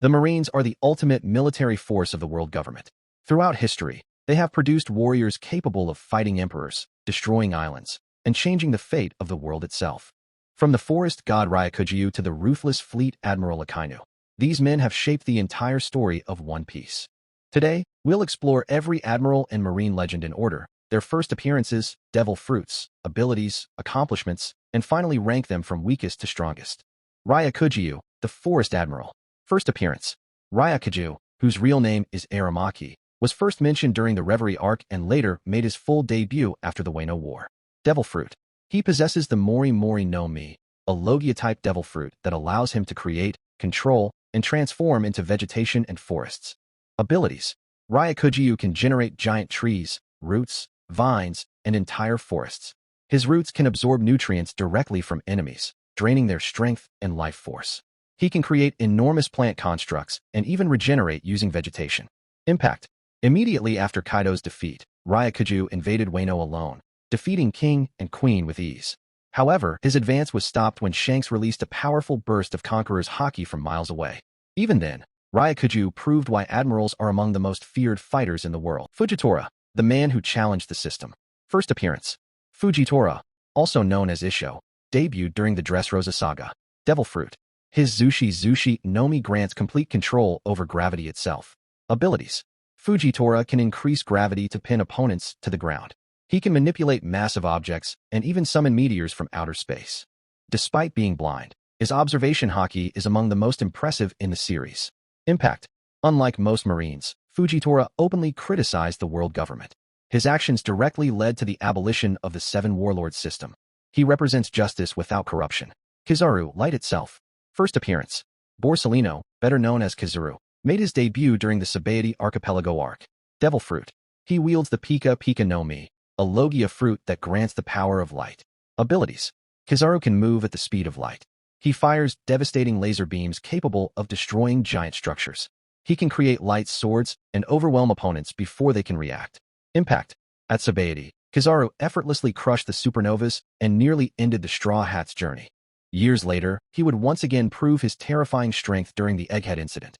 The Marines are the ultimate military force of the world government. Throughout history, they have produced warriors capable of fighting emperors, destroying islands, and changing the fate of the world itself. From the forest god Ryokugyu to the ruthless fleet admiral Akainu, these men have shaped the entire story of One Piece. Today, we'll explore every admiral and marine legend in order, their first appearances, devil fruits, abilities, accomplishments, and finally rank them from weakest to strongest. Ryokugyu, the forest admiral. First appearance. Ryokugyu, whose real name is Aramaki, was first mentioned during the Reverie arc and later made his full debut after the Wano War. Devil fruit. He possesses the Mori Mori no Mi, a Logia-type devil fruit that allows him to create, control, and transform into vegetation and forests. Abilities. Ryokugyu can generate giant trees, roots, vines, and entire forests. His roots can absorb nutrients directly from enemies, draining their strength and life force. He can create enormous plant constructs and even regenerate using vegetation. Impact. Immediately after Kaido's defeat, Ryokugyu invaded Wano alone, defeating King and Queen with ease. However, his advance was stopped when Shanks released a powerful burst of Conqueror's haki from miles away. Even then, Ryokugyu proved why admirals are among the most feared fighters in the world. Fujitora, the man who challenged the system. First appearance. Fujitora, also known as Isho, debuted during the Dressrosa saga. Devil fruit. His Zushi no Mi grants complete control over gravity itself. Abilities. Fujitora can increase gravity to pin opponents to the ground. He can manipulate massive objects and even summon meteors from outer space. Despite being blind, his observation haki is among the most impressive in the series. Impact. Unlike most Marines, Fujitora openly criticized the world government. His actions directly led to the abolition of the Seven Warlords system. He represents justice without corruption. Kizaru, light itself. First appearance. Borsalino, better known as Kizaru, made his debut during the Sabaody Archipelago arc. Devil fruit. He wields the Pika Pika no Mi, a Logia fruit that grants the power of light. Abilities. Kizaru can move at the speed of light. He fires devastating laser beams capable of destroying giant structures. He can create light swords and overwhelm opponents before they can react. Impact. At Sabaody, Kizaru effortlessly crushed the supernovas and nearly ended the Straw Hat's journey. Years later, he would once again prove his terrifying strength during the Egghead incident.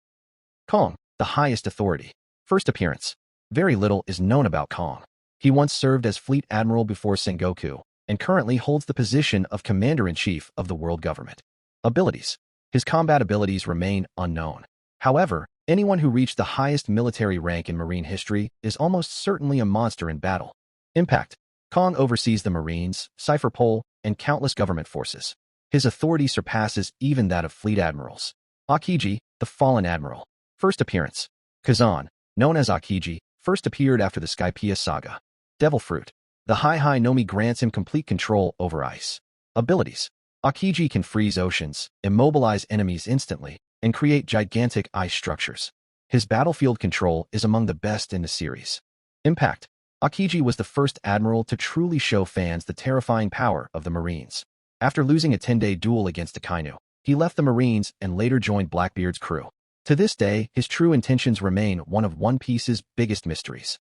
Kong, the highest authority. First appearance. Very little is known about Kong. He once served as fleet admiral before Sengoku, and currently holds the position of commander-in-chief of the world government. Abilities. His combat abilities remain unknown. However, anyone who reached the highest military rank in Marine history is almost certainly a monster in battle. Impact. Kong oversees the Marines, Cipher Pole, and countless government forces. His authority surpasses even that of fleet admirals. Aokiji, the fallen admiral. First appearance. Kazan, known as Aokiji, first appeared after the Skypiea saga. Devil fruit. The Hai no Mi grants him complete control over ice. Abilities. Aokiji can freeze oceans, immobilize enemies instantly, and create gigantic ice structures. His battlefield control is among the best in the series. Impact. Aokiji was the first admiral to truly show fans the terrifying power of the Marines. After losing a 10-day duel against Akainu, he left the Marines and later joined Blackbeard's crew. To this day, his true intentions remain one of One Piece's biggest mysteries.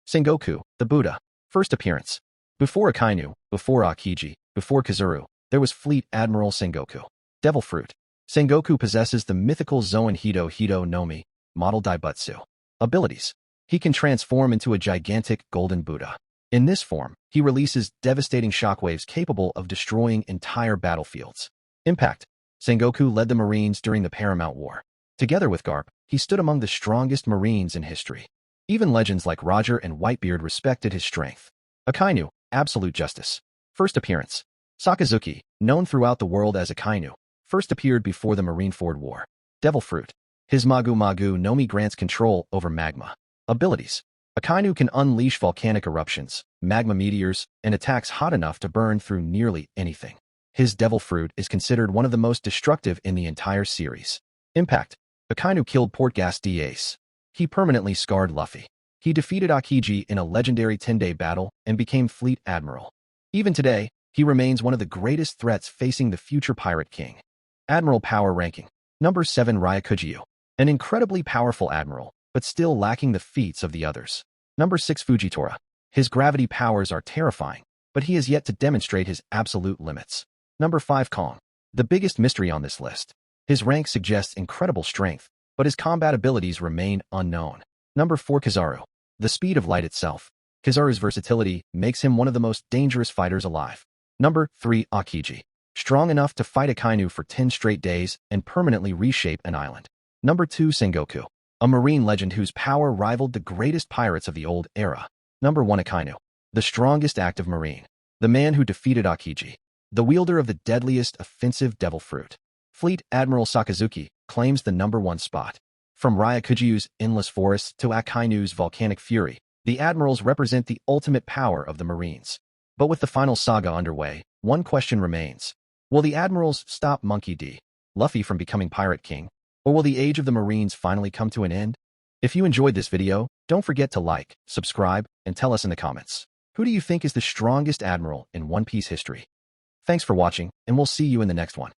Sengoku, the Buddha. First appearance. Before Akainu, before Aokiji, before Kizaru, there was Fleet Admiral Sengoku. Devil fruit. Sengoku possesses the mythical Zoan Hido no Mi, model Daibutsu. Abilities. He can transform into a gigantic golden Buddha. In this form, he releases devastating shockwaves capable of destroying entire battlefields. Impact. Sengoku led the Marines during the Paramount War. Together with Garp, he stood among the strongest Marines in history. Even legends like Roger and Whitebeard respected his strength. Akainu, absolute justice. First appearance. Sakazuki, known throughout the world as Akainu, first appeared before the Marineford War. Devil fruit. His Magu no Mi grants control over magma. Abilities. Akainu can unleash volcanic eruptions, magma meteors, and attacks hot enough to burn through nearly anything. His devil fruit is considered one of the most destructive in the entire series. Impact. Akainu killed Portgas d'Ace. He permanently scarred Luffy. He defeated Aokiji in a legendary 10-day battle and became Fleet Admiral. Even today, he remains one of the greatest threats facing the future Pirate King. Admiral Power Ranking. Number 7 Ryokugyu. An incredibly powerful admiral, but still lacking the feats of the others. Number 6 Fujitora. His gravity powers are terrifying, but he has yet to demonstrate his absolute limits. Number 5 Kong. The biggest mystery on this list. His rank suggests incredible strength, but his combat abilities remain unknown. Number 4. Kizaru. The speed of light itself. Kizaru's versatility makes him one of the most dangerous fighters alive. Number 3. Aokiji. Strong enough to fight Akainu for 10 straight days and permanently reshape an island. Number 2. Sengoku. A marine legend whose power rivaled the greatest pirates of the old era. Number 1. Akainu. The strongest active marine. The man who defeated Aokiji. The wielder of the deadliest offensive devil fruit. Fleet Admiral Sakazuki claims the number 1 spot. From Ryokugyu's endless forests to Akainu's volcanic fury, the admirals represent the ultimate power of the marines. But with the final saga underway, one question remains. Will the admirals stop Monkey D. Luffy from becoming Pirate King? Or will the age of the marines finally come to an end? If you enjoyed this video, don't forget to like, subscribe, and tell us in the comments. Who do you think is the strongest admiral in One Piece history? Thanks for watching, and we'll see you in the next one.